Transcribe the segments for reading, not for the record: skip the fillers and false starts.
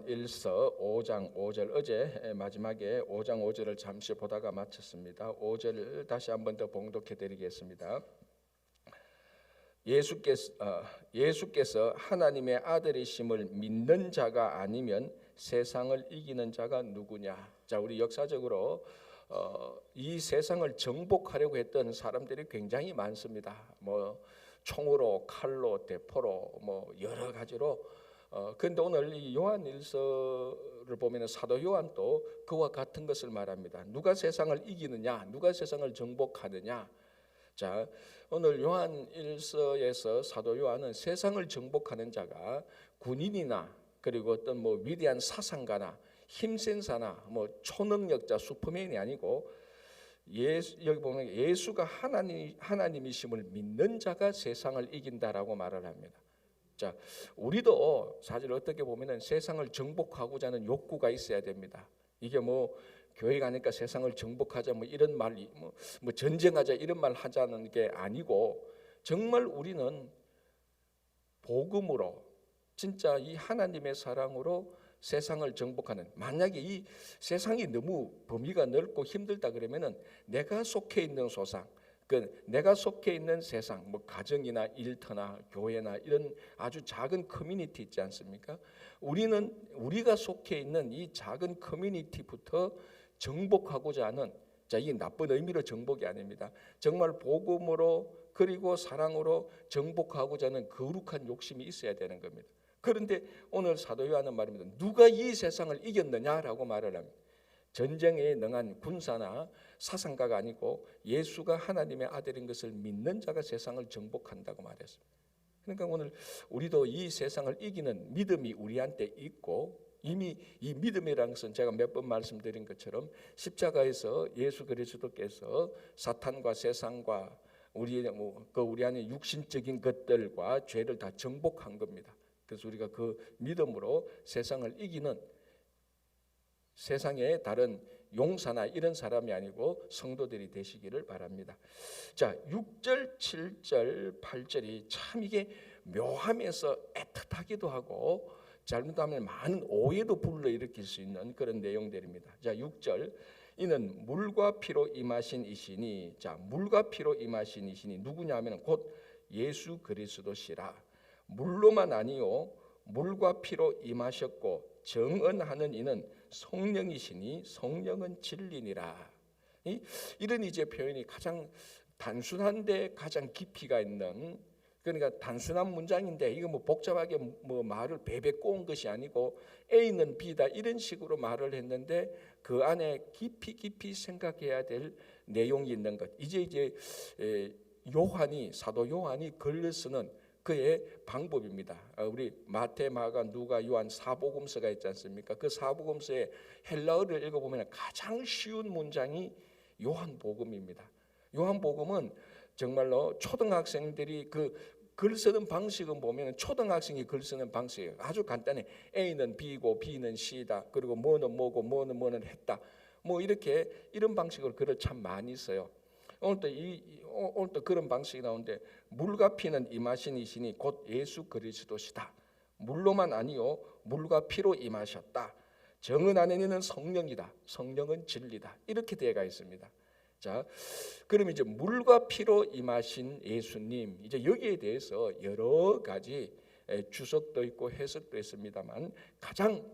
1서 5장 5절 어제 마지막에 5장 5절을 잠시 보다가 마쳤습니다. 5절을 다시 한번 더 봉독해 드리겠습니다. 예수께서 하나님의 아들이심을 믿는 자가 아니면 세상을 이기는 자가 누구냐. 자, 우리 역사적으로 이 세상을 정복하려고 했던 사람들이 굉장히 많습니다. 뭐 총으로, 칼로, 대포로, 뭐 여러 가지로. 그런데 오늘 이 요한 1서를 보면 사도 요한도 그와 같은 것을 말합니다. 누가 세상을 이기느냐, 누가 세상을 정복하느냐. 자, 오늘 요한 1서에서 사도 요한은 세상을 정복하는 자가 군인이나 그리고 어떤 뭐 위대한 사상가나 힘센 사나 뭐 초능력자 슈퍼맨이 아니고 여기 보면 예수가 하나님이심을 믿는 자가 세상을 이긴다라고 말을 합니다. 자, 우리도 사실 어떻게 보면은 세상을 정복하고자 하는 욕구가 있어야 됩니다. 이게 뭐 교회 가니까 세상을 정복하자 뭐 이런 말, 뭐 전쟁하자 이런 말 하자는 게 아니고 정말 우리는 복음으로 진짜 이 하나님의 사랑으로 세상을 정복하는, 만약에 이 세상이 너무 범위가 넓고 힘들다 그러면은 내가 속해 있는 소상, 내가 속해 있는 세상, 뭐 가정이나 일터나 교회나 이런 아주 작은 커뮤니티 있지 않습니까? 우리가 속해 있는 이 작은 커뮤니티부터 정복하고자 하는, 자, 이게 나쁜 의미로 정복이 아닙니다. 정말 복음으로 그리고 사랑으로 정복하고자 하는 거룩한 욕심이 있어야 되는 겁니다. 그런데 오늘 사도 요한은 말입니다. 누가 이 세상을 이겼느냐라고 말을 합니다. 전쟁에 능한 군사나 사상가가 아니고 예수가 하나님의 아들인 것을 믿는 자가 세상을 정복한다고 말했습니다. 그러니까 오늘 우리도 이 세상을 이기는 믿음이 우리한테 있고, 이미 이 믿음이라는 것은 제가 몇 번 말씀드린 것처럼 십자가에서 예수 그리스도께서 사탄과 세상과 우리 안에 육신적인 것들과 죄를 다 정복한 겁니다. 그래서 우리가 그 믿음으로 세상을 이기는, 세상의 다른 용사나 이런 사람이 아니고 성도들이 되시기를 바랍니다. 자, 6절, 7절, 8절이 참 이게 묘하면서 애틋하기도 하고 잘못하면 많은 오해도 불러일으킬 수 있는 그런 내용들입니다. 자, 6절, 이는 물과 피로 임하신 이시니, 자, 물과 피로 임하신 이시니 누구냐 하면 곧 예수 그리스도시라. 물로만 아니요 물과 피로 임하셨고 정언하는 이는 성령이시니 성령은 진리니라. 이런 이제 표현이 가장 단순한데 가장 깊이가 있는, 그러니까 단순한 문장인데 이거 뭐 복잡하게 뭐 말을 베베 꼬은 것이 아니고 A는 B다 이런 식으로 말을 했는데 그 안에 깊이 생각해야 될 내용이 있는 것. 이제 사도 요한이 글을 쓰는 그의 방법입니다. 우리 마태, 마가, 누가, 요한 사복음서가 있지 않습니까? 그 사복음서의 헬라어를 읽어보면 가장 쉬운 문장이 요한복음입니다. 요한복음은 정말로 초등학생들이 그 글 쓰는 방식은 보면 초등학생이 글 쓰는 방식이에요. 아주 간단해. A는 B고 B는 C다. 그리고 뭐는 뭐고 뭐는 했다. 뭐 이렇게 이런 방식으로 글을 참 많이 써요. 오늘도 그런 방식이 나오는데 물과 피는 임하신 이시니 곧 예수 그리스도시다. 물로만 아니요 물과 피로 임하셨다. 정은 안에 있는 성령이다. 성령은 진리다. 이렇게 되어가 있습니다. 자, 그럼 이제 물과 피로 임하신 예수님, 이제 여기에 대해서 여러 가지 주석도 있고 해석도 있습니다만 가장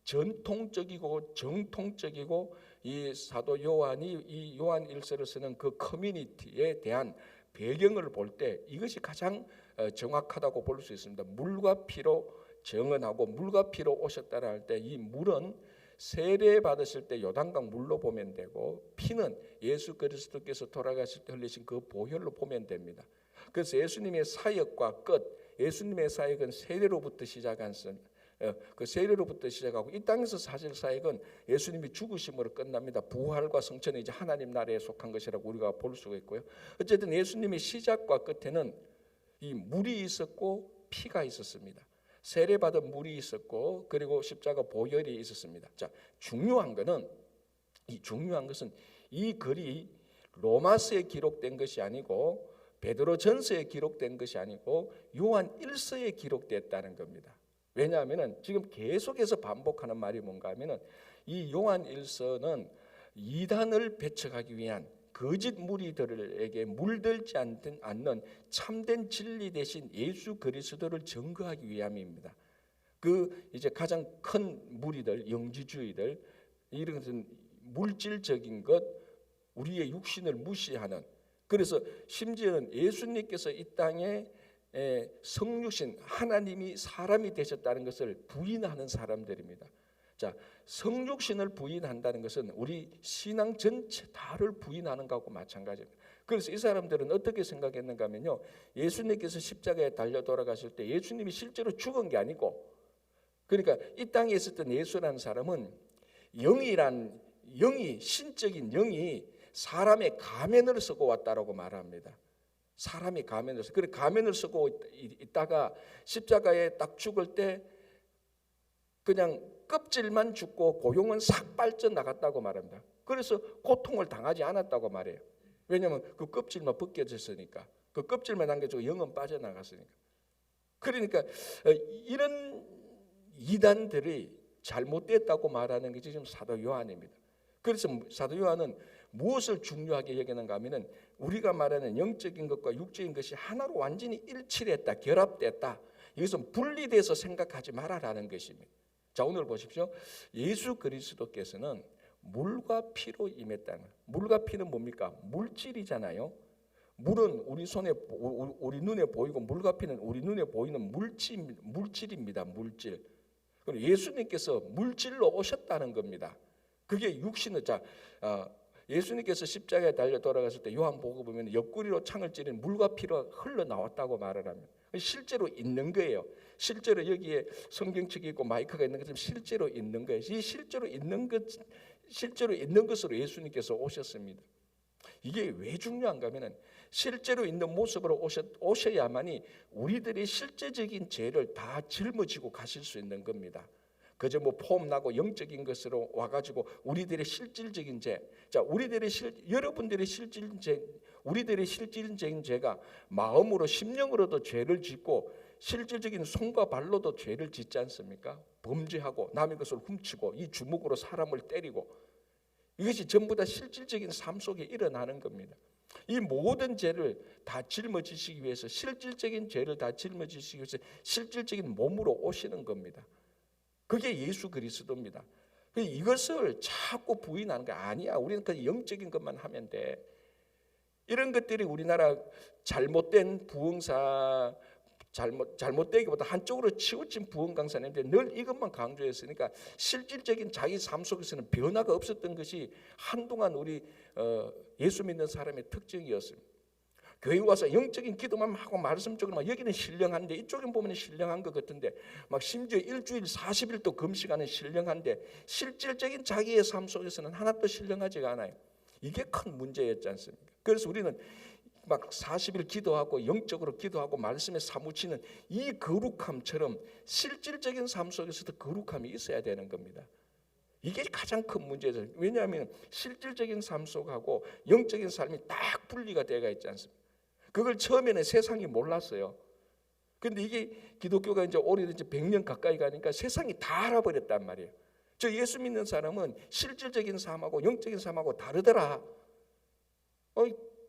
전통적이고 정통적이고 이 사도 요한이 이 요한 1서를 쓰는 그 커뮤니티에 대한 배경을 볼 때 이것이 가장 정확하다고 볼 수 있습니다. 물과 피로 정언하고 물과 피로 오셨다라 할 때 이 물은 세례 받으실 때 요단강 물로 보면 되고 피는 예수 그리스도께서 돌아가실 때 흘리신 그 보혈로 보면 됩니다. 그래서 예수님의 사역과 끝, 예수님의 사역은 세례로부터 시작한 그 세례로부터 시작하고 이 땅에서 사실 사역은 예수님이 죽으심으로 끝납니다. 부활과 성천은 이제 하나님 나라에 속한 것이라고 우리가 볼 수가 있고요. 어쨌든 예수님의 시작과 끝에는 이 물이 있었고 피가 있었습니다. 세례받은 물이 있었고 그리고 십자가 보혈이 있었습니다. 자, 중요한 것은 이 글이 로마서에 기록된 것이 아니고 베드로 전서에 기록된 것이 아니고 요한 1서에 기록됐다는 겁니다. 왜냐하면은 지금 계속해서 반복하는 말이 뭔가 하면은 이 요한일서는 이단을 배척하기 위한 거짓 무리들에게 물들지 않는 참된 진리 대신 예수 그리스도를 증거하기 위함입니다. 그 이제 가장 큰 무리들, 영지주의들, 이런 것은 물질적인 것, 우리의 육신을 무시하는, 그래서 심지어는 예수님께서 이 땅에 성육신 하나님이 사람이 되셨다는 것을 부인하는 사람들입니다. 자, 성육신을 부인한다는 것은 우리 신앙 전체 다를 부인하는 것하고 마찬가지입니다. 그래서 이 사람들은 어떻게 생각했는가 하면요, 예수님께서 십자가에 달려 돌아가실 때 예수님이 실제로 죽은 게 아니고, 그러니까 이 땅에 있었던 예수라는 사람은 영이 신적인 영이 사람의 가면을 쓰고 왔다라고 말합니다. 사람이 가면을 쓰고, 그래 가면을 쓰고 있다가 십자가에 딱 죽을 때 그냥 껍질만 죽고 고용은 싹 빠져나갔다고 말합니다. 그래서 고통을 당하지 않았다고 말해요. 왜냐하면 그 껍질만 벗겨졌으니까, 그 껍질만 남겨지고 영은 빠져나갔으니까. 그러니까 이런 이단들이 잘못됐다고 말하는 게 지금 사도 요한입니다. 그래서 사도 요한은 무엇을 중요하게 여기는가 하면은 우리가 말하는 영적인 것과 육적인 것이 하나로 완전히 일치했다, 결합됐다, 이것은 분리돼서 생각하지 말아라는 것입니다. 자, 오늘 보십시오. 예수 그리스도께서는 물과 피로 임했다는, 물과 피는 뭡니까? 물질이잖아요. 물은 우리 손에, 우리 눈에 보이고, 물과 피는 우리 눈에 보이는 물질입니다. 물질. 예수님께서 물질로 오셨다는 겁니다. 그게 육신의, 자, 예수님께서 십자가에 달려 돌아갔을 때 요한복음 보면 옆구리로 창을 찌른 물과 피로 흘러나왔다고 말을 합니다. 실제로 있는 거예요. 실제로 여기에 성경책이 있고 마이크가 있는 것처럼 실제로 있는 거예요. 이 실제로 있는 것으로 예수님께서 오셨습니다. 이게 왜 중요한가 하면은 실제로 있는 모습으로 오셔야만이 우리들의 실제적인 죄를 다 짊어지고 가실 수 있는 겁니다. 그저 뭐 폼나고 영적인 것으로 와가지고 우리들의 실질적인 죄, 자, 여러분들의 실질적인 죄가 마음으로 심령으로도 죄를 짓고 실질적인 손과 발로도 죄를 짓지 않습니까? 범죄하고 남의 것을 훔치고 이 주먹으로 사람을 때리고, 이것이 전부 다 실질적인 삶 속에 일어나는 겁니다. 이 모든 죄를 다 짊어지시기 위해서, 실질적인 죄를 다 짊어지시기 위해서 실질적인 몸으로 오시는 겁니다. 그게 예수 그리스도입니다. 이것을 자꾸 부인하는 게 아니야. 우리는 그냥 영적인 것만 하면 돼. 이런 것들이 우리나라 잘못된 부흥사, 잘못되기보다 한쪽으로 치우친 부흥 강사님들 늘 이것만 강조했으니까 실질적인 자기 삶 속에서는 변화가 없었던 것이 한동안 우리 예수 믿는 사람의 특징이었습니다. 교회 와서 영적인 기도만 하고 말씀적으로 막 여기는 신령한데 이쪽에 보면 신령한 것 같은데, 막 심지어 일주일 40일도 금식하는 신령한데 실질적인 자기의 삶 속에서는 하나도 신령하지가 않아요. 이게 큰 문제였지 않습니까? 그래서 우리는 막 40일 기도하고 영적으로 기도하고 말씀에 사무치는 이 거룩함처럼 실질적인 삶 속에서도 거룩함이 있어야 되는 겁니다. 이게 가장 큰 문제죠. 왜냐하면 실질적인 삶 속하고 영적인 삶이 딱 분리가 되어 있지 않습니까? 그걸 처음에는 세상이 몰랐어요. 그런데 이게 기독교가 이제 오래된 지 100년 가까이 가니까 세상이 다 알아버렸단 말이에요. 저 예수 믿는 사람은 실질적인 삶하고 영적인 삶하고 다르더라.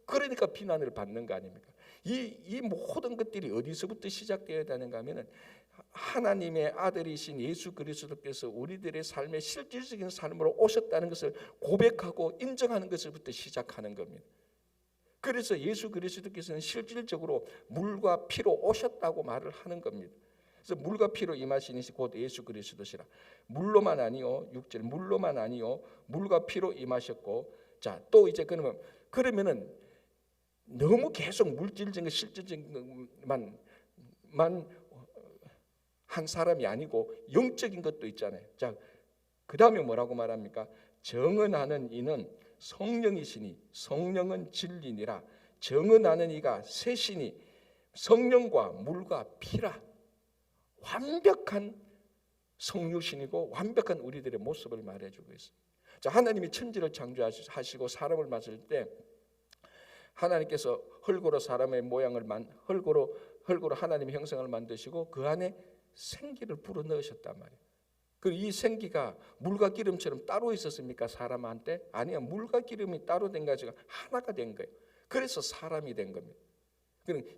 그러니까 비난을 받는 거 아닙니까? 이 모든 것들이 어디서부터 시작되어야 되는가 하면은 하나님의 아들이신 예수 그리스도께서 우리들의 삶의 실질적인 삶으로 오셨다는 것을 고백하고 인정하는 것부터 시작하는 겁니다. 그래서 예수 그리스도께서는 실질적으로 물과 피로 오셨다고 말을 하는 겁니다. 그래서 물과 피로 임하시니 곧 예수 그리스도시라. 물로만 아니요, 6절 물로만 아니요, 물과 피로 임하셨고, 자, 또 이제 그러면은 너무 계속 물질적인 실질적인 것만 한 사람이 아니고 영적인 것도 있잖아요. 자, 그 다음에 뭐라고 말합니까? 정언하는 이는 성령이시니 성령은 진리니라. 정언하는 이가 셋이니 성령과 물과 피라. 완벽한 성육신이고 완벽한 우리들의 모습을 말해주고 있습니다. 자, 하나님이 천지를 창조하시고 사람을 만들 때 하나님께서 흙으로 사람의 모양을 흙으로 하나님의 형상을 만드시고 그 안에 생기를 불어넣으셨단 말이에요. 그리고 이 생기가 물과 기름처럼 따로 있었습니까? 사람한테? 아니요. 물과 기름이 따로 된 가지가 하나가 된 거예요. 그래서 사람이 된 겁니다. 그러니까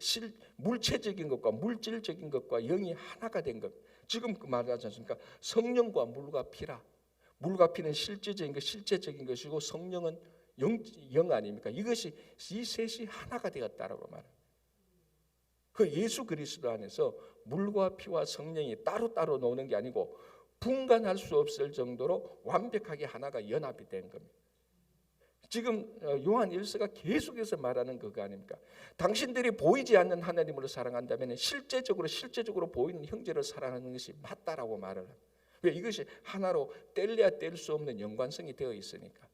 물체적인 것과 물질적인 것과 영이 하나가 된 겁니다. 지금 말하지 않습니까? 성령과 물과 피라. 물과 피는 실제적인 것, 실제적인 것이고 성령은 영 아닙니까? 이것이 이 셋이 하나가 되었다라고 말합니다. 그 예수 그리스도 안에서 물과 피와 성령이 따로따로 노는 게 아니고 분간할 수 없을 정도로 완벽하게 하나가 연합이 된 겁니다. 지금 요한 1서가 계속해서 말하는 그거 아닙니까? 당신들이 보이지 않는 하나님을 사랑한다면 실제적으로 보이는 형제를 사랑하는 것이 맞다라고 말을 합니다. 왜? 이것이 하나로 뗄래야 뗄 수 없는 연관성이 되어 있으니까.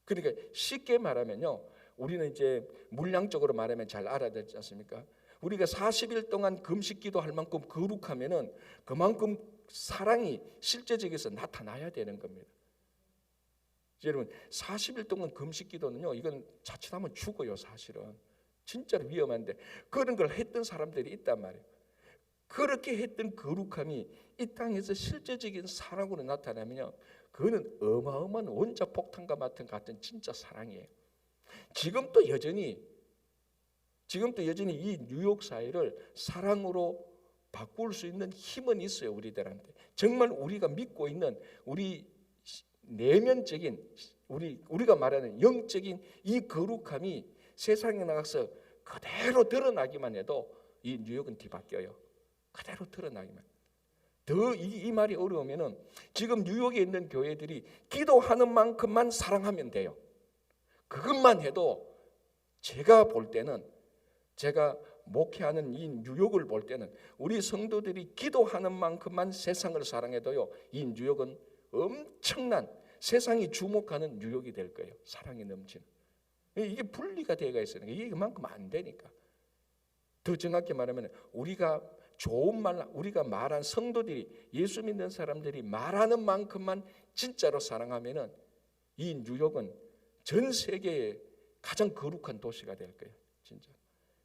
그러니까 쉽게 말하면요, 우리는 이제 물량적으로 말하면 잘 알아야 되지 않습니까? 우리가 40일 동안 금식 기도할 만큼 거룩하면은 그만큼 사랑이 실제적에서 나타나야 되는 겁니다. 여러분 40일 동안 금식 기도는요, 이건 자칫하면 죽어요. 사실은 진짜로 위험한데 그런 걸 했던 사람들이 있단 말이에요. 그렇게 했던 거룩함이 이 땅에서 실제적인 사랑으로 나타나면요, 그거는 어마어마한 원자폭탄과 같은 진짜 사랑이에요. 지금도 여전히 이 뉴욕 사회를 사랑으로 바꿀 수 있는 힘은 있어요. 우리들한테 정말 우리가 믿고 있는 우리 내면적인 우리가 말하는 영적인 이 거룩함이 세상에 나가서 그대로 드러나기만 해도 이 뉴욕은 뒤바뀌어요. 그대로 드러나기만. 더 이 말이 어려우면은 지금 뉴욕에 있는 교회들이 기도하는 만큼만 사랑하면 돼요. 그것만 해도 제가 볼 때는, 제가 목회하는 이 뉴욕을 볼 때는 우리 성도들이 기도하는 만큼만 세상을 사랑해도요, 이 뉴욕은 엄청난 세상이 주목하는 뉴욕이 될 거예요. 사랑이 넘치는. 이게 분리가 되어 있으니까 이게 그만큼 안 되니까. 더 정확히 말하면 우리가 좋은 말, 우리가 말한 성도들이, 예수 믿는 사람들이 말하는 만큼만 진짜로 사랑하면은 이 뉴욕은 전 세계의 가장 거룩한 도시가 될 거예요. 진짜.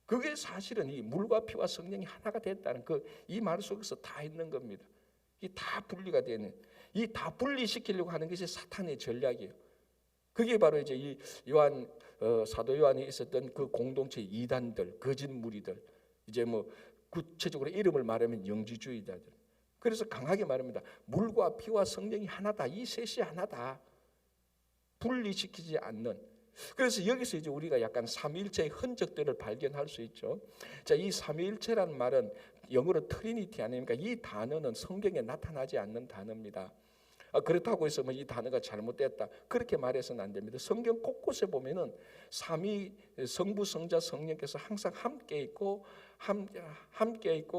그게 사실은 이 물과 피와 성령이 하나가 됐다는 이 말 속에서 다 있는 겁니다. 이 다 분리가 되는, 이 다 분리시키려고 하는 것이 사탄의 전략이에요. 그게 바로 이제 이 사도 요한이 있었던 그 공동체 이단들, 거짓 무리들, 이제 뭐 구체적으로 이름을 말하면 영지주의자들. 그래서 강하게 말합니다. 물과 피와 성령이 하나다. 이 셋이 하나다. 분리시키지 않는. 그래서 여기서 이제 우리가 약간 삼위일체의 흔적들을 발견할 수 있죠. 자, 이 삼위일체라는 말은 영어로 트리니티 아닙니까? 이 단어는 성경에 나타나지 않는 단어입니다. 그렇다고 해서 이 단어가 잘못됐다 그렇게 말해서는 안 됩니다. 성경 곳곳에 보면은 삼위 성부 성자 성령께서 항상 함께 있고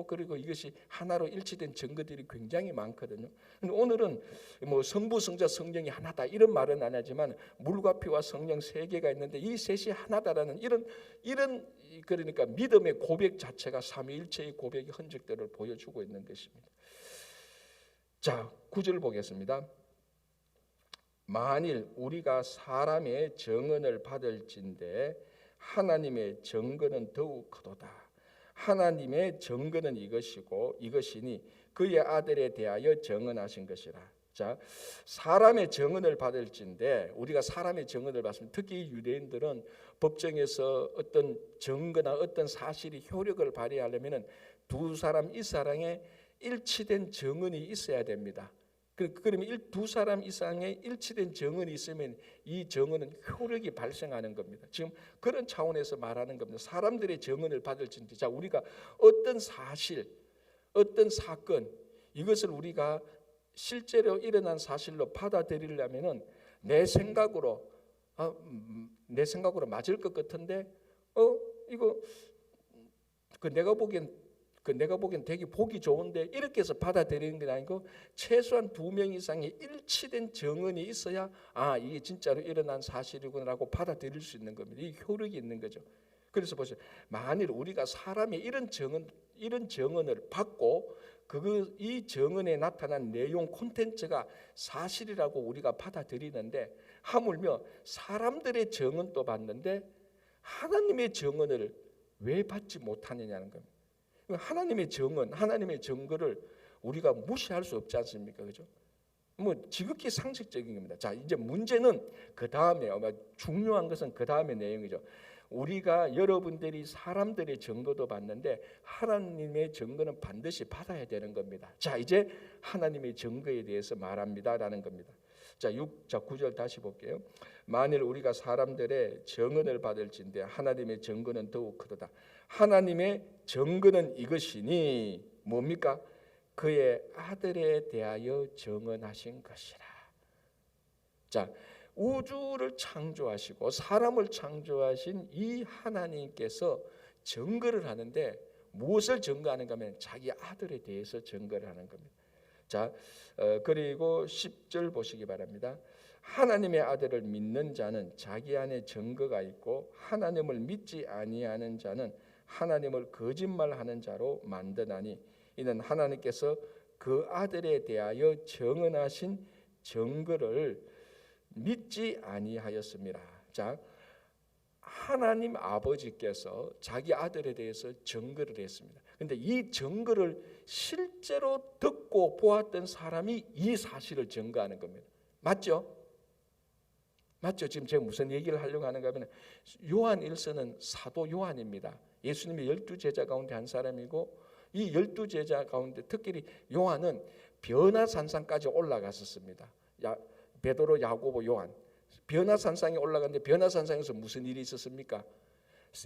그리고 이것이 하나로 일치된 증거들이 굉장히 많거든요. 오늘은 뭐 성부 성자 성령이 하나다 이런 말은 안 하지만 물과 피와 성령 세 개가 있는데 이 셋이 하나다라는 이런 그러니까 믿음의 고백 자체가 삼위일체의 고백의 흔적들을 보여주고 있는 것입니다. 자, 9절 보겠습니다. 만일 우리가 사람의 정언을 받을진대 하나님의 정언은 더욱 크도다. 하나님의 정언은 이것이니 그의 아들에 대하여 정언하신 것이라. 자, 사람의 정언을 받을진대 우리가 사람의 정언을 받으면 특히 유대인들은 법정에서 어떤 증거나 어떤 사실이 효력을 발휘하려면 두 사람 이상의 일치된 정언이 있어야 됩니다. 그러면 두 사람 이상의 일치된 정언이 있으면 이 정언은 효력이 발생하는 겁니다. 지금 그런 차원에서 말하는 겁니다. 사람들의 정언을 받을진지. 자, 우리가 어떤 사실, 어떤 사건 이것을 우리가 실제로 일어난 사실로 받아들이려면은 내 생각으로 맞을 것 같은데 이거 내가 보기엔 되게 보기 좋은데 이렇게 해서 받아들이는 게 아니고 최소한 2명 이상의 일치된 정언이 있어야 이게 진짜로 일어난 사실이구나라고 받아들일 수 있는 겁니다. 이 효력이 있는 거죠. 그래서 보세요. 만일 우리가 사람의 이런 정언을 받고 이 정언에 나타난 내용 콘텐츠가 사실이라고 우리가 받아들이는데 하물며 사람들의 정언도 받는데 하나님의 정언을 왜 받지 못하느냐는 겁니다. 하나님의 정은, 하나님의 증거를 우리가 무시할 수 없지 않습니까? 그죠? 뭐 지극히 상식적인 겁니다. 자, 이제 문제는 그 다음에, 중요한 것은 그 다음의 내용이죠. 우리가 여러분들이 사람들의 증거도 받는데 하나님의 증거는 반드시 받아야 되는 겁니다. 자, 이제 하나님의 증거에 대해서 말합니다라는 겁니다. 자, 9절 다시 볼게요. 만일 우리가 사람들의 증언을 받을진대 하나님의 증거는 더욱 크도다. 하나님의 증거는 이것이니 뭡니까? 그의 아들에 대하여 증언하신 것이라. 자, 우주를 창조하시고 사람을 창조하신 이 하나님께서 증거를 하는데 무엇을 증거하는가 하면 자기 아들에 대해서 증거를 하는 겁니다. 자, 그리고 10절 보시기 바랍니다. 하나님의 아들을 믿는 자는 자기 안에 증거가 있고 하나님을 믿지 아니하는 자는 하나님을 거짓말하는 자로 만드나니 이는 하나님께서 그 아들에 대하여 증언하신 증거를 믿지 아니하였습니다. 자, 하나님 아버지께서 자기 아들에 대해서 증거를 했습니다. 그런데 이 증거를 실제로 듣고 보았던 사람이 이 사실을 증거하는 겁니다. 맞죠? 맞죠? 지금 제가 무슨 얘기를 하려고 하는가 하면 요한 1서는 사도 요한입니다. 예수님의 12제자 가운데 한 사람이고 이 12제자 가운데 특히 요한은 변화산상까지 올라갔었습니다. 베드로, 야고보, 요한 변화산상에 올라갔는데 변화산상에서 무슨 일이 있었습니까?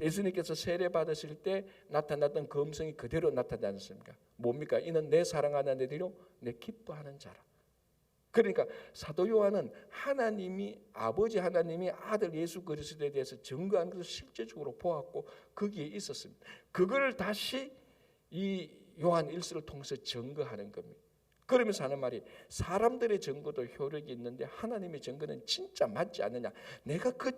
예수님께서 세례 받으실 때 나타났던 그 음성이 그대로 나타나지 않습니까? 뭡니까? 이는 내 사랑하는 아들이요 내 기뻐하는 자라. 그러니까 사도 요한은 하나님이 아버지 하나님이 아들 예수 그리스도에 대해서 증거한 것을 실제적으로 보았고 거기에 있었습니다. 그걸 다시 이 요한 1서를 통해서 증거하는 겁니다. 그러면서 하는 말이 사람들의 증거도 효력이 있는데 하나님의 증거는 진짜 맞지 않느냐. 내가 그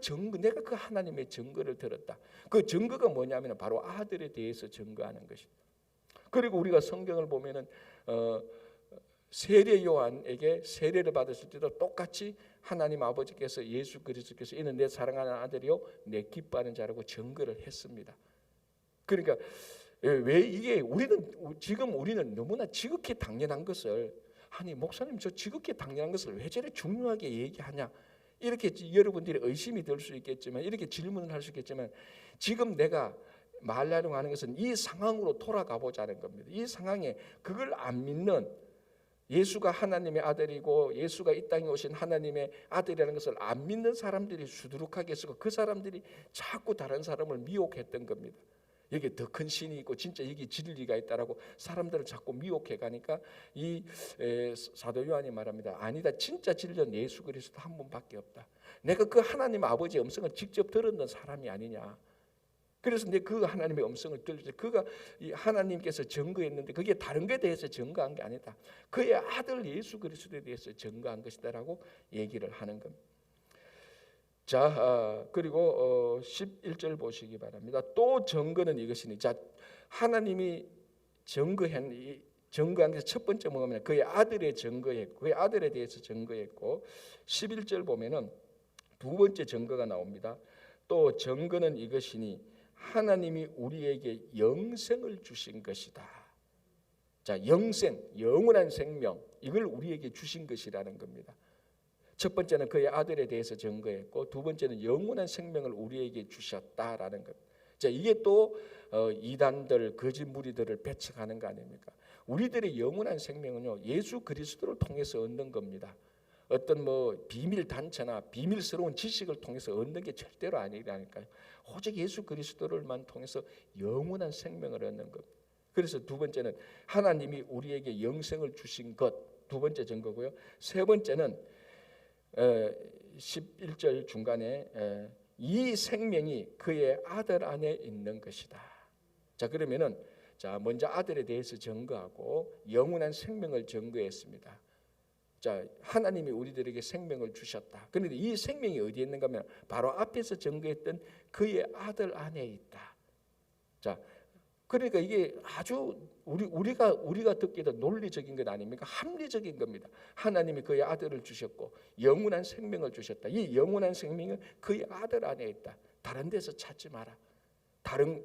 하나님의 증거를 들었다. 그 증거가 뭐냐면 바로 아들에 대해서 증거하는 것입니다. 그리고 우리가 성경을 보면은 세례 요한에게 세례를 받았을 때도 똑같이 하나님 아버지께서 예수 그리스도께서 이는 내 사랑하는 아들이요 내 기뻐하는 자라고 증거를 했습니다. 그러니까 왜 이게 우리는 너무나 지극히 당연한 것을 아니 목사님 저 지극히 당연한 것을 왜 저래 중요하게 얘기하냐 이렇게 여러분들이 의심이 들 수 있겠지만 이렇게 질문을 할 수 있겠지만 지금 내가 말하려고 하는 것은 이 상황으로 돌아가 보자는 겁니다. 이 상황에 그걸 안 믿는 예수가 하나님의 아들이고 예수가 이 땅에 오신 하나님의 아들이라는 것을 안 믿는 사람들이 수두룩하게 쓰고 그 사람들이 자꾸 다른 사람을 미혹했던 겁니다. 여기 더 큰 신이 있고 진짜 여기 진리가 있다라고 사람들을 자꾸 미혹해 가니까 이 사도 요한이 말합니다. 아니다. 진짜 진리는 예수 그리스도 한 분밖에 없다. 내가 그 하나님 아버지의 음성을 직접 들었는 사람이 아니냐. 그래서 내 그 하나님의 음성을 들을 때 그가 이 하나님께서 증거했는데 그게 다른 것에 대해서 증거한 게 아니다. 그의 아들 예수 그리스도에 대해서 증거한 것이다라고 얘기를 하는 겁니다. 자, 그리고 11절 보시기 바랍니다. 또 증거는 이것이니, 자, 하나님이 증거한 게 첫 번째 뭐냐면 그의 아들의 증거했고, 그의 아들에 대해서 증거했고, 11절 보면은 두 번째 증거가 나옵니다. 또 증거는 이것이니 하나님이 우리에게 영생을 주신 것이다. 자, 영생, 영원한 생명, 이걸 우리에게 주신 것이라는 겁니다. 첫 번째는 그의 아들에 대해서 증거했고 두 번째는 영원한 생명을 우리에게 주셨다라는 것. 자, 이게 또 이단들 거짓 무리들을 배척하는 거 아닙니까? 우리들의 영원한 생명은요 예수 그리스도를 통해서 얻는 겁니다. 어떤 비밀 단체나 비밀스러운 지식을 통해서 얻는 게 절대로 아니라니까요. 오직 예수 그리스도를만 통해서 영원한 생명을 얻는 것. 그래서 두 번째는 하나님이 우리에게 영생을 주신 것, 두 번째 증거고요. 세 번째는 11절 중간에 이 생명이 그의 아들 안에 있는 것이다. 자, 그러면은 자, 먼저 아들에 대해서 증거하고 영원한 생명을 증거했습니다. 자, 하나님이 우리들에게 생명을 주셨다. 그런데 이 생명이 어디에 있는가 하면 바로 앞에서 증거했던 그의 아들 안에 있다. 자, 그러니까 이게 아주 우리가 듣기도 논리적인 것 아닙니까? 합리적인 겁니다. 하나님이 그의 아들을 주셨고 영원한 생명을 주셨다. 이 영원한 생명은 그의 아들 안에 있다. 다른 데서 찾지 마라.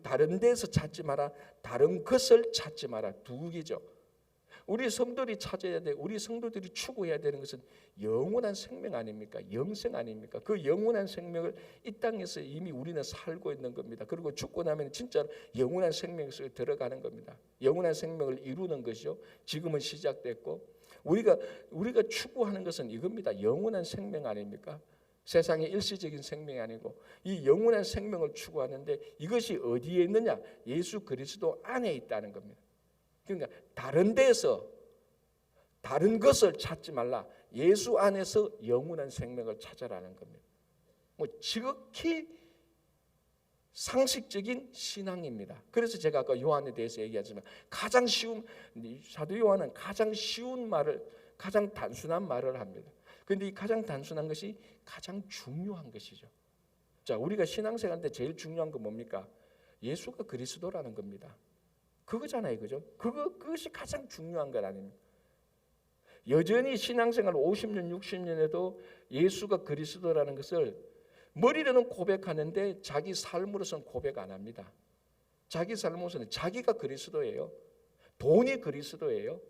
다른 데서 찾지 마라. 다른 것을 찾지 마라. 두 개죠. 우리 성도들이 찾아야 돼. 우리 성도들이 추구해야 되는 것은 영원한 생명 아닙니까? 영생 아닙니까? 그 영원한 생명을 이 땅에서 이미 우리는 살고 있는 겁니다. 그리고 죽고 나면 진짜 영원한 생명 속에 들어가는 겁니다. 영원한 생명을 이루는 것이요. 지금은 시작됐고 우리가 추구하는 것은 이겁니다. 영원한 생명 아닙니까? 세상의 일시적인 생명이 아니고 이 영원한 생명을 추구하는데 이것이 어디에 있느냐? 예수 그리스도 안에 있다는 겁니다. 그러니까 다른 데서 다른 것을 찾지 말라. 예수 안에서 영원한 생명을 찾아라는 겁니다. 뭐 지극히 상식적인 신앙입니다. 그래서 제가 아까 요한에 대해서 얘기하지만 가장 쉬운 사도 요한은 가장 쉬운 말을 가장 단순한 말을 합니다. 그런데 이 가장 단순한 것이 가장 중요한 것이죠. 자, 우리가 신앙생활 때 제일 중요한 건 뭡니까? 예수가 그리스도라는 겁니다. 그거잖아요, 그죠? 그것이 가장 중요한 것 아닙니까? 여전히 신앙생활 50년, 60년에도 예수가 그리스도라는 것을 머리로는 고백하는데 자기 삶으로서는 고백 안 합니다. 자기 삶으로서는 자기가 그리스도예요. 돈이 그리스도예요.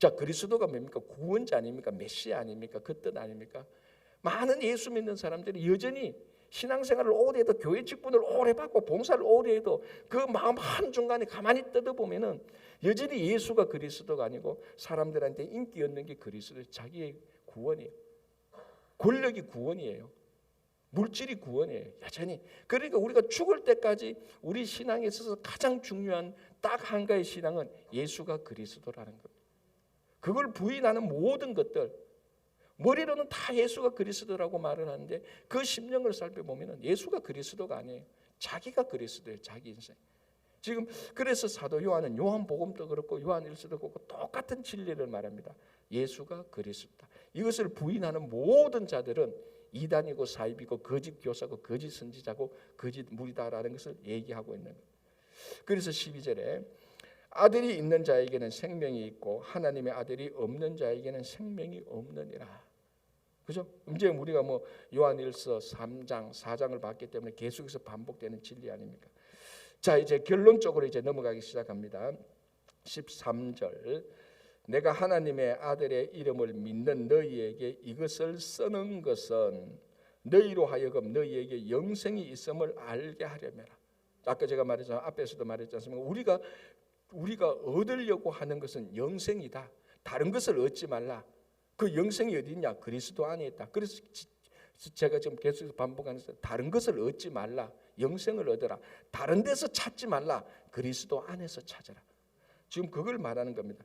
자, 그리스도가 뭡니까? 구원자 아닙니까? 메시아 아닙니까? 그 뜻 아닙니까? 많은 예수 믿는 사람들이 여전히 신앙생활을 오래 해도 교회 직분을 오래 받고 봉사를 오래 해도 그 마음 한중간에 가만히 뜯어보면은 여전히 예수가 그리스도가 아니고 사람들한테 인기 얻는 게 그리스도예요. 자기의 구원이에요. 권력이 구원이에요. 물질이 구원이에요. 여전히. 그러니까 우리가 죽을 때까지 우리 신앙에 있어서 가장 중요한 딱 한 가지 신앙은 예수가 그리스도라는 겁니다. 그걸 부인하는 모든 것들 머리로는 다 예수가 그리스도라고 말을 하는데 그 심령을 살펴보면 예수가 그리스도가 아니에요. 자기가 그리스도예요. 자기 인생. 지금 그래서 사도 요한은 요한복음도 그렇고 요한일서도 그렇고 똑같은 진리를 말합니다. 예수가 그리스도다. 이것을 부인하는 모든 자들은 이단이고 사입이고 거짓 교사고 거짓 선지자고 거짓 무리다라는 것을 얘기하고 있는 거예요. 그래서 12절에 아들이 있는 자에게는 생명이 있고 하나님의 아들이 없는 자에게는 생명이 없느니라. 그죠? 이제 우리가 뭐 요한일서 3장, 4장을 봤기 때문에 계속해서 반복되는 진리 아닙니까? 자, 이제 결론적으로 이제 넘어가기 시작합니다. 13절. 내가 하나님의 아들의 이름을 믿는 너희에게 이것을 쓰는 것은 너희로 하여금 너희에게 영생이 있음을 알게 하려매라. 아까 제가 말했잖아요. 앞에서도 말했지 않습니까? 우리가 얻으려고 하는 것은 영생이다. 다른 것을 얻지 말라. 그 영생이 어디 있냐? 그리스도 안에 있다. 그래서 제가 지금 계속 반복하면서 다른 것을 얻지 말라. 영생을 얻어라. 다른 데서 찾지 말라. 그리스도 안에서 찾아라. 지금 그걸 말하는 겁니다.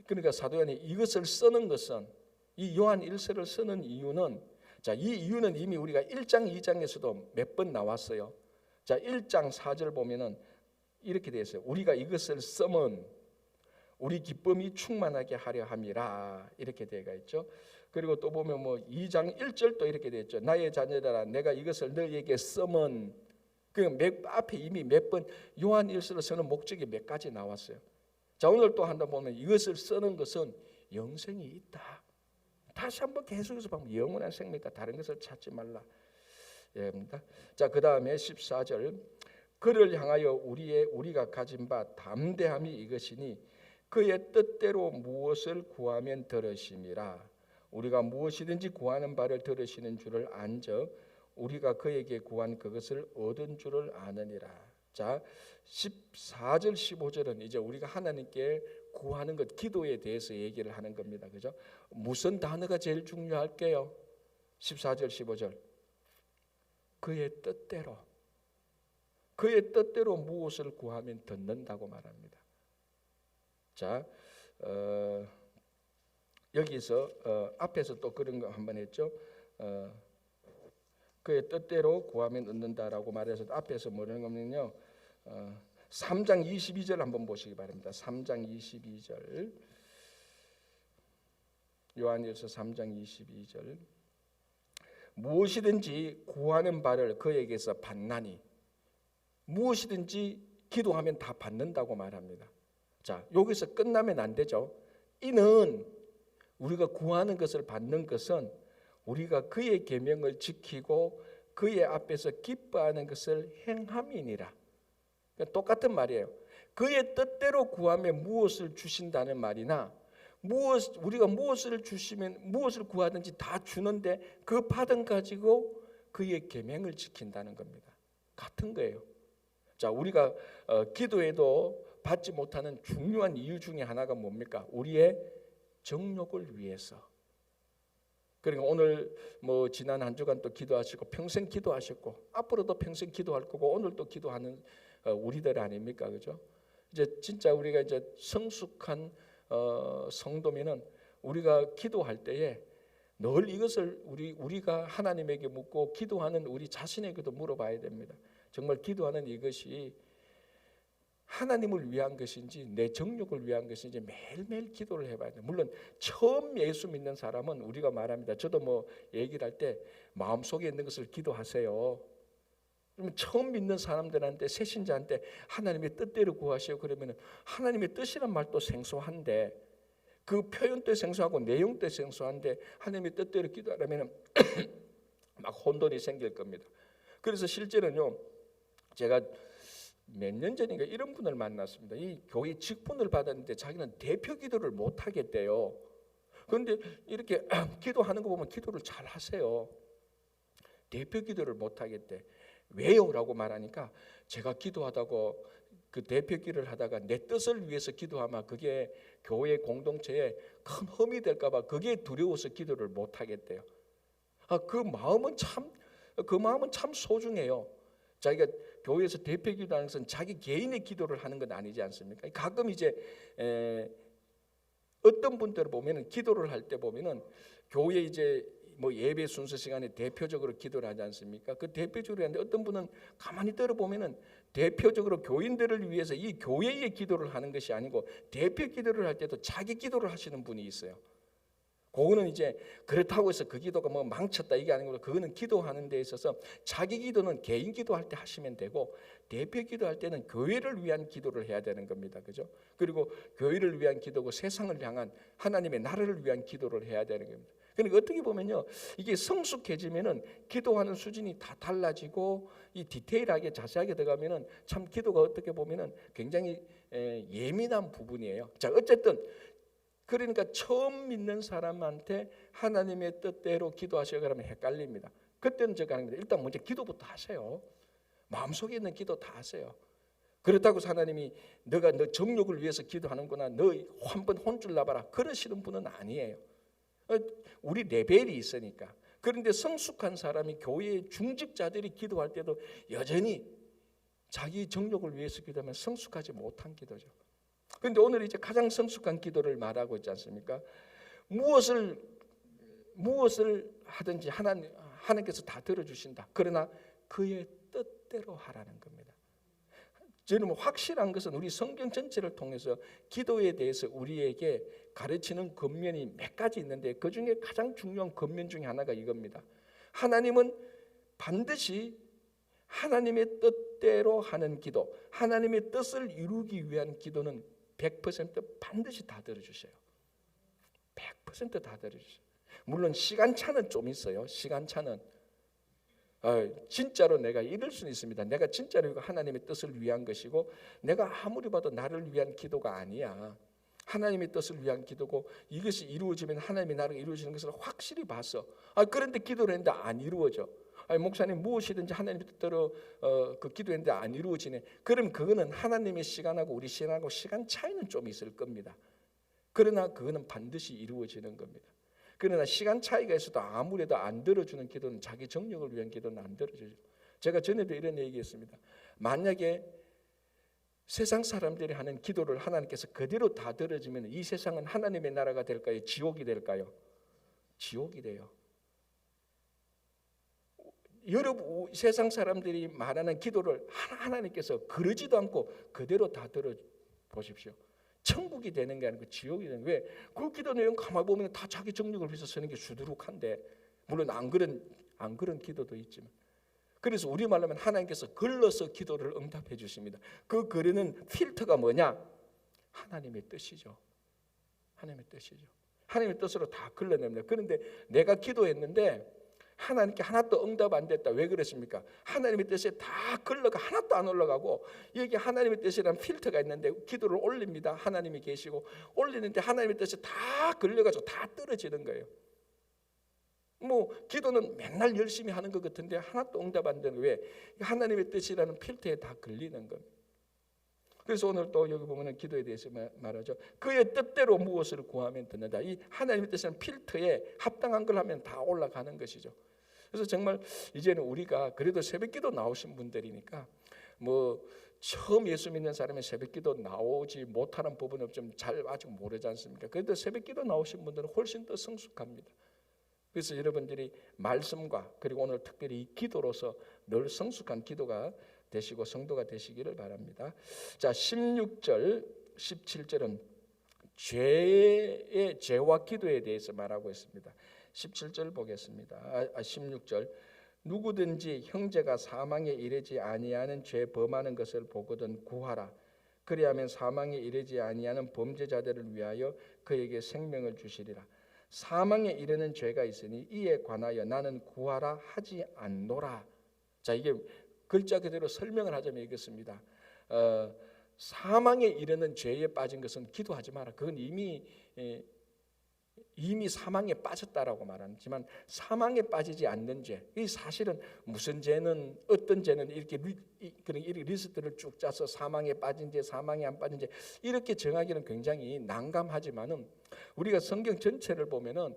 그러니까 사도 요한이 이것을 쓰는 것은 이 요한 1서를 쓰는 이유는 자, 이 이유는 이미 우리가 1장, 2장에서도 몇 번 나왔어요. 자, 1장 4절 보면은 이렇게 되어 있어요. 우리가 이것을 쓰면 우리 기쁨이 충만하게 하려 함이라 이렇게 되어 있죠. 그리고 또 보면 뭐 2장 1절도 이렇게 되어 있죠. 나의 자녀들아 내가 이것을 너희에게 쓰면 그 앞에 이미 몇 번 요한 1서를 쓰는 목적이 몇 가지 나왔어요. 자, 오늘 또 한번 보면 이것을 쓰는 것은 영생이 있다. 다시 한번 계속해서 보면 영원한 생명이다. 다른 것을 찾지 말라. 예, 자, 그 다음에 14절. 그를 향하여 우리가 가진 바 담대함이 이것이니 그의 뜻대로 무엇을 구하면 들으심이라. 우리가 무엇이든지 구하는 바를 들으시는 줄을 안적 우리가 그에게 구한 그것을 얻은 줄을 아느니라. 자, 14절 15절은 이제 우리가 하나님께 구하는 것, 기도에 대해서 얘기를 하는 겁니다. 그죠? 무슨 단어가 제일 중요할게요? 14절 15절. 그의 뜻대로 무엇을 구하면 듣는다고 말합니다. 자, 여기서 앞에서 또 그런 거 한번 했죠. 그의 뜻대로 구하면 얻는다라고 말해서 앞에서 뭐라는 거면요. 3장 22절 한번 보시기 바랍니다. 3장 22절. 요한일서 3장 22절. 무엇이든지 구하는 바를 그에게서 받나니 무엇이든지 기도하면 다 받는다고 말합니다. 자, 여기서 끝나면 안 되죠. 이는 우리가 구하는 것을 받는 것은 우리가 그의 계명을 지키고 그의 앞에서 기뻐하는 것을 행함이니라. 똑같은 말이에요. 그의 뜻대로 구하면 무엇을 주신다는 말이나 우리가 무엇을 주시면 무엇을 구하든지 다 주는데 그 받은 가지고 그의 계명을 지킨다는 겁니다. 같은 거예요. 자, 우리가 기도해도 받지 못하는 중요한 이유 중에 하나가 뭡니까? 우리의 정욕을 위해서. 그러니까 오늘 지난 한 주간 또 기도하시고 평생 기도하셨고 앞으로도 평생 기도할 거고 오늘 또 기도하는 우리들 아닙니까? 그죠? 이제 진짜 우리가 이제 성숙한 성도면은 우리가 기도할 때에 늘 이것을 우리가 하나님에게 묻고 기도하는 우리 자신에게도 물어봐야 됩니다. 정말 기도하는 이것이 하나님을 위한 것인지 내 정욕을 위한 것인지 매일매일 기도를 해봐야 돼요. 물론 처음 예수 믿는 사람은 우리가 말합니다. 저도 얘기를 할 때 마음속에 있는 것을 기도하세요. 그러면 처음 믿는 사람들한테 새신자한테 하나님의 뜻대로 구하시오 그러면 하나님의 뜻이란 말도 생소한데 그 표현도 생소하고 내용도 생소한데 하나님의 뜻대로 기도하려면 막 혼돈이 생길 겁니다. 그래서 실제로는요, 제가 몇 년 전인가 이런 분을 만났습니다. 이 교회 직분을 받았는데 자기는 대표 기도를 못 하겠대요. 그런데 이렇게 기도하는 거 보면 기도를 잘 하세요. 대표 기도를 못 하겠대. 왜요? 라고 말하니까 제가 기도하다고 그 대표 기도를 하다가 내 뜻을 위해서 기도하면 그게 교회 공동체에 큰 흠이 될까 봐 그게 두려워서 기도를 못 하겠대요. 그 마음은 참 소중해요. 자기가 교회에서 대표 기도하는 것은 자기 개인의 기도를 하는 건 아니지 않습니까? 가끔 이제 어떤 분들을 보면은 기도를 할 때 보면은 교회 이제 예배 순서 시간에 대표적으로 기도를 하지 않습니까? 그 대표적으로 하는데 어떤 분은 가만히 들어보면은 대표적으로 교인들을 위해서 이 교회의 기도를 하는 것이 아니고 대표 기도를 할 때도 자기 기도를 하시는 분이 있어요. 그거는 이제 그렇다고 해서 그 기도가 망쳤다 이게 아니고 그거는 기도하는 데 있어서 자기 기도는 개인 기도할 때 하시면 되고 대표 기도할 때는 교회를 위한 기도를 해야 되는 겁니다. 그죠? 그리고 교회를 위한 기도고 세상을 향한 하나님의 나라를 위한 기도를 해야 되는 겁니다. 그러니까 어떻게 보면요, 이게 성숙해지면은 기도하는 수준이 다 달라지고 이 디테일하게 자세하게 들어가면은 참 기도가 어떻게 보면은 굉장히 예민한 부분이에요. 자, 어쨌든 그러니까 처음 믿는 사람한테 하나님의 뜻대로 기도하시오 그러면 헷갈립니다. 그때는 제가 하는 겁니다. 일단 먼저 기도부터 하세요. 마음속에 있는 기도 다 하세요. 그렇다고 하나님이 너가 너 정욕을 위해서 기도하는구나, 너 한번 혼줄 나봐라 그러시는 분은 아니에요. 우리 레벨이 있으니까. 그런데 성숙한 사람이 교회의 중직자들이 기도할 때도 여전히 자기 정욕을 위해서 기도하면 성숙하지 못한 기도죠. 그런데 오늘 이제 가장 성숙한 기도를 말하고 있지 않습니까? 무엇을 하든지 하나님께서 다 들어주신다. 그러나 그의 뜻대로 하라는 겁니다. 저는 확실한 것은 우리 성경 전체를 통해서 기도에 대해서 우리에게 가르치는 겉면이 몇 가지 있는데 그 중에 가장 중요한 겉면 중에 하나가 이겁니다. 하나님은 반드시 하나님의 뜻대로 하는 기도, 하나님의 뜻을 이루기 위한 기도는 100% 반드시 다 들어주셔요. 100% 다 들어주셔요. 물론 시간차는 좀 있어요. 시간차는 진짜로 내가 이럴 수는 있습니다. 내가 진짜로 이거 하나님의 뜻을 위한 것이고 내가 아무리 봐도 나를 위한 기도가 아니야. 하나님의 뜻을 위한 기도고 이것이 이루어지면 하나님의 나라가 이루어지는 것을 확실히 봤어. 그런데 기도를 했는데 안 이루어져. 목사님 무엇이든지 하나님의 뜻대로 그 기도했는데 안 이루어지네. 그럼 그거는 하나님의 시간하고 우리 시간하고 시간 차이는 좀 있을 겁니다. 그러나 그거는 반드시 이루어지는 겁니다. 그러나 시간 차이가 있어도 아무래도 안 들어주는 기도는 자기 정력을 위한 기도는 안 들어주죠. 제가 전에도 이런 얘기했습니다. 만약에 세상 사람들이 하는 기도를 하나님께서 그대로 다 들어주면 이 세상은 하나님의 나라가 될까요? 지옥이 될까요? 지옥이 돼요. 여러분 세상 사람들이 말하는 기도를 하나님께서 그러지도 않고 그대로 다 들어보십시오. 천국이 되는 게 아니고 지옥이 되는 게 왜? 그 기도 내용 가만히 보면 다 자기 정력을 위해서 쓰는 게 수두룩한데 물론 안 그런 기도도 있지만 그래서 우리말로 하면 하나님께서 걸러서 기도를 응답해 주십니다. 그 거리는 필터가 뭐냐? 하나님의 뜻이죠. 하나님의 뜻이죠. 하나님의 뜻으로 다 걸러냅니다. 그런데 내가 기도했는데 하나님께 하나도 응답 안 됐다. 왜 그랬습니까? 하나님의 뜻에 다 걸러가 하나도 안 올라가고, 여기 하나님의 뜻이라는 필터가 있는데 기도를 올립니다. 하나님이 계시고 올리는데 하나님의 뜻에 다 걸려가지고 다 떨어지는 거예요. 뭐 기도는 맨날 열심히 하는 것 같은데 하나도 응답 안 되는, 왜? 하나님의 뜻이라는 필터에 다 걸리는 겁니다. 그래서 오늘 또 여기 보면은 기도에 대해서 말하죠. 그의 뜻대로 무엇을 구하면 듣는다. 이 하나님의 뜻은 필터에 합당한 걸 하면 다 올라가는 것이죠. 그래서 정말 이제는 우리가 그래도 새벽기도 나오신 분들이니까, 뭐 처음 예수 믿는 사람이 새벽기도 나오지 못하는 부분은 좀 잘 아직 모르지 않습니까? 그래도 새벽기도 나오신 분들은 훨씬 더 성숙합니다. 그래서 여러분들이 말씀과 그리고 오늘 특별히 이 기도로서 늘 성숙한 기도가 되시고 성도가 되시기를 바랍니다. 자, 16절, 17절은 죄와 기도에 대해서 말하고 있습니다. 17절 보겠습니다. 16절. 누구든지 형제가 사망에 이르지 아니하는 죄 범하는 것을 보거든 구하라. 그리하면 사망에 이르지 아니하는 범죄자들을 위하여 그에게 생명을 주시리라. 사망에 이르는 죄가 있으니 이에 관하여 나는 구하라 하지 않노라. 자, 이게 글자 그대로 설명을 하자면 이렇습니다. 사망에 이르는 죄에 빠진 것은 기도하지 마라. 그건 이미 사망에 빠졌다라고 말하지만, 사망에 빠지지 않는 죄, 이 사실은 무슨 죄는 어떤 죄는 이렇게 리스트를 쭉 짜서 사망에 빠진 죄, 사망에 안 빠진 죄 이렇게 정하기는 굉장히 난감하지만은, 우리가 성경 전체를 보면은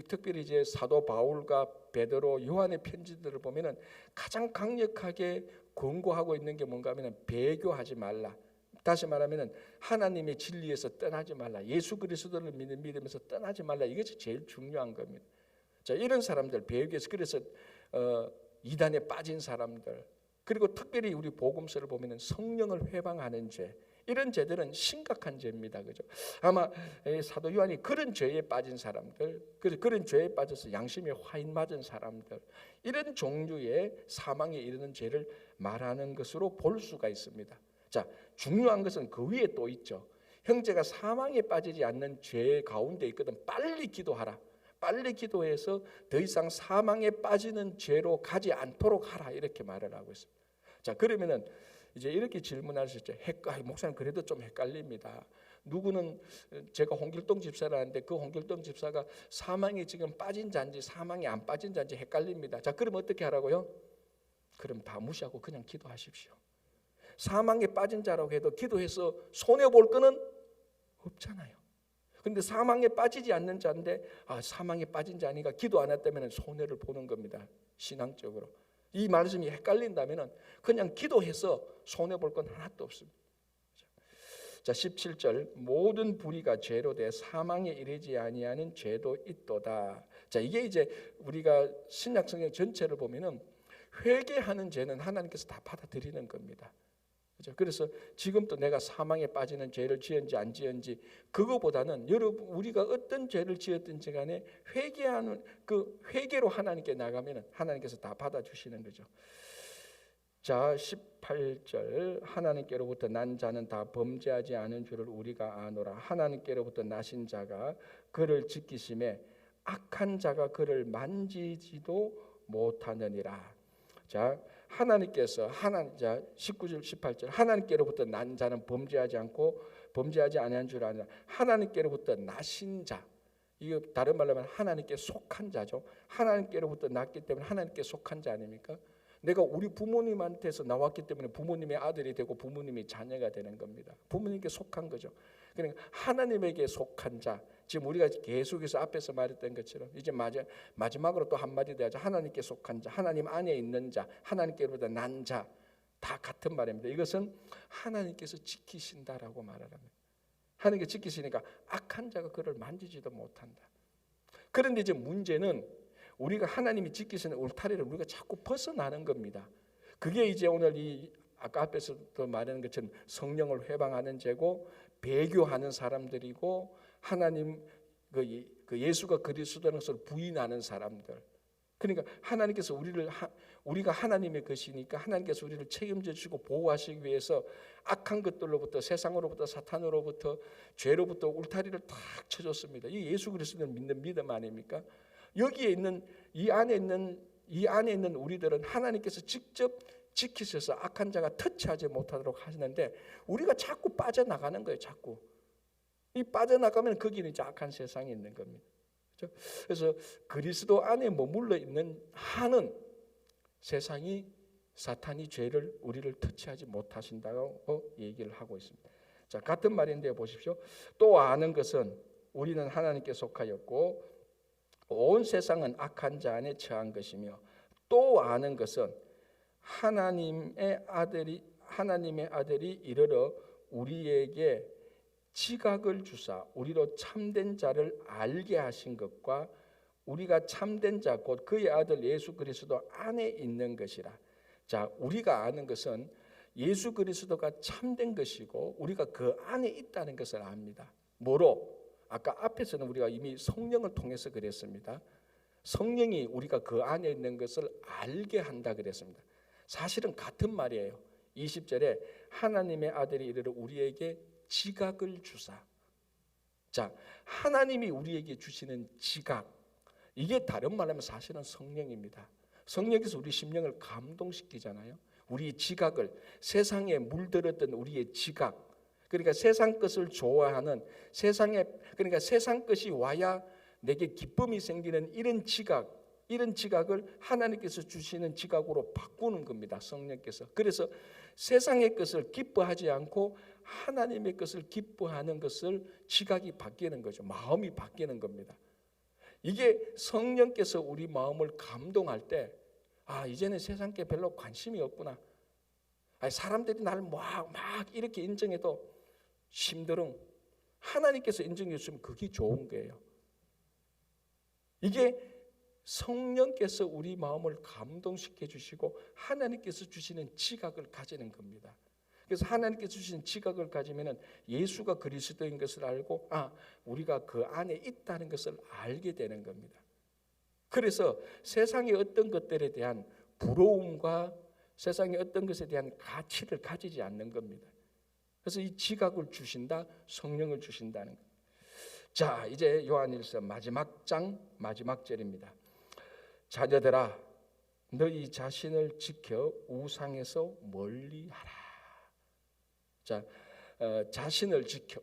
특별히 이제 사도 바울과 베드로, 요한의 편지들을 보면은 가장 강력하게 권고하고 있는 게 뭔가 하면은 배교하지 말라. 다시 말하면은 하나님의 진리에서 떠나지 말라. 예수 그리스도를 믿으면서 떠나지 말라. 이것이 제일 중요한 겁니다. 자, 이런 사람들 배교에서, 그래서 이단에 빠진 사람들, 그리고 특별히 우리 복음서를 보면은 성령을 회방하는 죄, 이런 죄들은 심각한 죄입니다. 그죠? 아마 사도 요한이 그런 죄에 빠진 사람들, 그런 죄에 빠져서 양심에 화인 맞은 사람들, 이런 종류의 사망에 이르는 죄를 말하는 것으로 볼 수가 있습니다. 자, 중요한 것은 그 위에 또 있죠. 형제가 사망에 빠지지 않는 죄 가운데 있거든. 빨리 기도하라. 빨리 기도해서 더 이상 사망에 빠지는 죄로 가지 않도록 하라. 이렇게 말을 하고 있습니다. 자, 그러면은 이제 이렇게 질문할 수 있죠. 목사님 그래도 좀 헷갈립니다. 누구는, 제가 홍길동 집사라는데 그 홍길동 집사가 사망에 지금 빠진 자인지 사망에 안 빠진 자인지 헷갈립니다. 자, 그럼 어떻게 하라고요? 그럼 다 무시하고 그냥 기도하십시오. 사망에 빠진 자라고 해도 기도해서 손해볼 거는 없잖아요. 그런데 사망에 빠지지 않는 자인데, 사망에 빠진 자니까 기도 안 했다면 손해를 보는 겁니다. 신앙적으로. 이 말씀이 헷갈린다면 그냥 기도해서 손해볼 건 하나도 없습니다. 자, 17절. 모든 불의가 죄로 돼 사망에 이르지 아니하는 죄도 있도다. 자, 이게 이제 우리가 신약 성경 전체를 보면은 회개하는 죄는 하나님께서 다 받아들이는 겁니다. 그래서 지금도 내가 사망에 빠지는 죄를 지은지 안 지은지 그거보다는 여러분 우리가 어떤 죄를 지었든지 간에 회개하는 그 회개로 하나님께 나가면 하나님께서 다 받아주시는 거죠. 자, 18절. 하나님께로부터 난 자는 다 범죄하지 않은 줄을 우리가 아노라. 하나님께로부터 나신 자가 그를 지키심에 악한 자가 그를 만지지도 못하느니라. 자, 하나님께서 19절 18절. 하나님께로부터 난 자는 범죄하지 아니한 줄 아니라 하나님께로부터 나신 자. 이거 다른 말로 하면 하나님께 속한 자죠. 하나님께로부터 났기 때문에 하나님께 속한 자 아닙니까? 내가 우리 부모님한테서 나왔기 때문에 부모님의 아들이 되고 부모님의 자녀가 되는 겁니다. 부모님께 속한 거죠. 그러니까 하나님에게 속한 자. 지금 우리가 계속해서 앞에서 말했던 것처럼 이제 마지막으로 또 한마디 더 하죠. 하나님께 속한 자, 하나님 안에 있는 자, 하나님께로부터 난 자, 다 같은 말입니다. 이것은 하나님께서 지키신다라고 말을 합니다. 하나님께 지키시니까 악한 자가 그를 만지지도 못한다. 그런데 이제 문제는 우리가 하나님이 지키시는 울타리를 우리가 자꾸 벗어나는 겁니다. 그게 이제 오늘 이 아까 앞에서도 말하는 것처럼 성령을 회방하는 죄고 배교하는 사람들이고 하나님 그 예수가 그리스도라는 것을 부인하는 사람들. 그러니까 하나님께서 우리가 하나님의 것이니까 하나님께서 우리를 책임져 주시고 보호하시기 위해서 악한 것들로부터 세상으로부터 사탄으로부터 죄로부터 울타리를 탁 쳐줬습니다. 이 예수 그리스도를 믿는 믿음 아닙니까? 여기에 있는 이 안에 있는 우리들은 하나님께서 직접 지키셔서 악한 자가 터치하지 못하도록 하시는데 우리가 자꾸 빠져나가는 거예요. 자꾸 이 빠져나가면 거기는 이제 악한 세상이 있는 겁니다. 그렇죠? 그래서 그리스도 안에 머물러 있는 한은 세상이 사탄이 죄를 우리를 터치하지 못하신다고 얘기를 하고 있습니다. 자, 같은 말인데 보십시오. 또 아는 것은 우리는 하나님께 속하였고 온 세상은 악한 자 안에 처한 것이며 또 아는 것은 하나님의 아들이 이르러 우리에게 지각을 주사 우리로 참된 자를 알게 하신 것과 우리가 참된 자 곧 그의 아들 예수 그리스도 안에 있는 것이라. 자, 우리가 아는 것은 예수 그리스도가 참된 것이고 우리가 그 안에 있다는 것을 압니다. 뭐로? 아까 앞에서는 우리가 이미 성령을 통해서 그랬습니다. 성령이 우리가 그 안에 있는 것을 알게 한다 그랬습니다. 사실은 같은 말이에요. 20절에 하나님의 아들이 이르러 우리에게 지각을 주사. 자, 하나님이 우리에게 주시는 지각, 이게 다른 말하면 사실은 성령입니다. 성령께서 우리 심령을 감동시키잖아요. 우리의 지각을, 세상에 물들었던 우리의 지각, 그러니까 세상 것을 좋아하는 그러니까 세상 것이 와야 내게 기쁨이 생기는 이런 지각을 하나님께서 주시는 지각으로 바꾸는 겁니다. 성령께서. 그래서 세상의 것을 기뻐하지 않고 하나님의 것을 기뻐하는 것을 지각이 바뀌는 거죠. 마음이 바뀌는 겁니다. 이게 성령께서 우리 마음을 감동할 때, 아, 이제는 세상께 별로 관심이 없구나. 사람들이 나를 막 이렇게 인정해도 심드렁. 하나님께서 인정해 주시면 그게 좋은 거예요. 이게 성령께서 우리 마음을 감동시켜 주시고 하나님께서 주시는 지각을 가지는 겁니다. 그래서 하나님께서 주신 지각을 가지면 예수가 그리스도인 것을 알고 우리가 그 안에 있다는 것을 알게 되는 겁니다. 그래서 세상의 어떤 것들에 대한 부러움과 세상의 어떤 것에 대한 가치를 가지지 않는 겁니다. 그래서 이 지각을 주신다, 성령을 주신다는 것. 자, 이제 요한일서 마지막 장 마지막 절입니다. 자녀들아, 너희 자신을 지켜 우상에서 멀리하라. 자,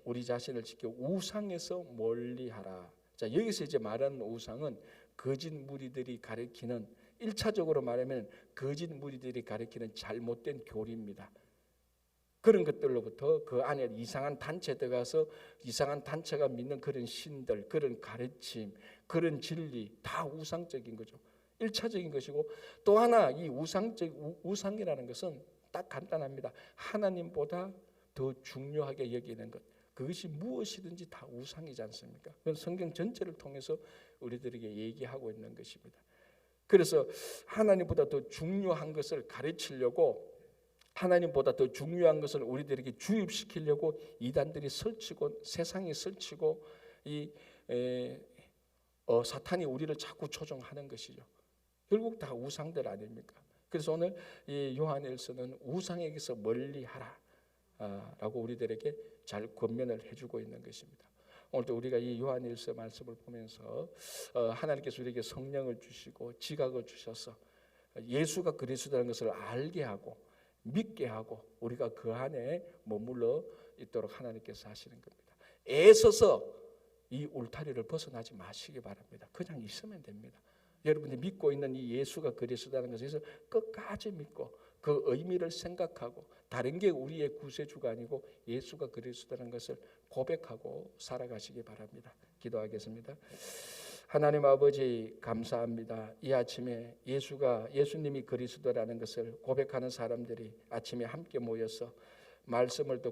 우리 자신을 지켜 우상에서 멀리하라. 자, 여기서 이제 말하는 우상은 거짓 무리들이 가리키는, 1차적으로 말하면 거짓 무리들이 가리키는 잘못된 교리입니다. 그런 것들로부터 그 안에 이상한 단체 들어가서 이상한 단체가 믿는 그런 신들, 그런 가르침, 그런 진리 다 우상적인 거죠. 1차적인 것이고, 또 하나 이 우상이라는 것은 딱 간단합니다. 하나님보다 더 중요하게 여기는 것, 그것이 무엇이든지 다 우상이지 않습니까? 그건 성경 전체를 통해서 우리들에게 얘기하고 있는 것입니다. 그래서 하나님보다 더 중요한 것을 가르치려고, 하나님보다 더 중요한 것을 우리들에게 주입시키려고 이단들이 설치고 세상이 설치고 사탄이 우리를 자꾸 조종하는 것이죠. 결국 다 우상들 아닙니까? 그래서 오늘 이 요한일서는 우상에게서 멀리하라 라고 우리들에게 잘 권면을 해주고 있는 것입니다. 오늘도 우리가 이 요한일서 말씀을 보면서 하나님께서 우리에게 성령을 주시고 지각을 주셔서 예수가 그리스도라는 것을 알게 하고 믿게 하고 우리가 그 안에 머물러 있도록 하나님께서 하시는 겁니다. 애써서 이 울타리를 벗어나지 마시기 바랍니다. 그냥 있으면 됩니다. 여러분이 믿고 있는 이 예수가 그리스도라는 것에서 끝까지 믿고 그 의미를 생각하고 다른 게 우리의 구세주가 아니고 예수가 그리스도라는 것을 고백하고 살아가시기 바랍니다. 기도하겠습니다. 하나님 아버지, 감사합니다. 이 아침에 예수님이 그리스도라는 것을 고백하는 사람들이 아침에 함께 모여서 말씀을 듣고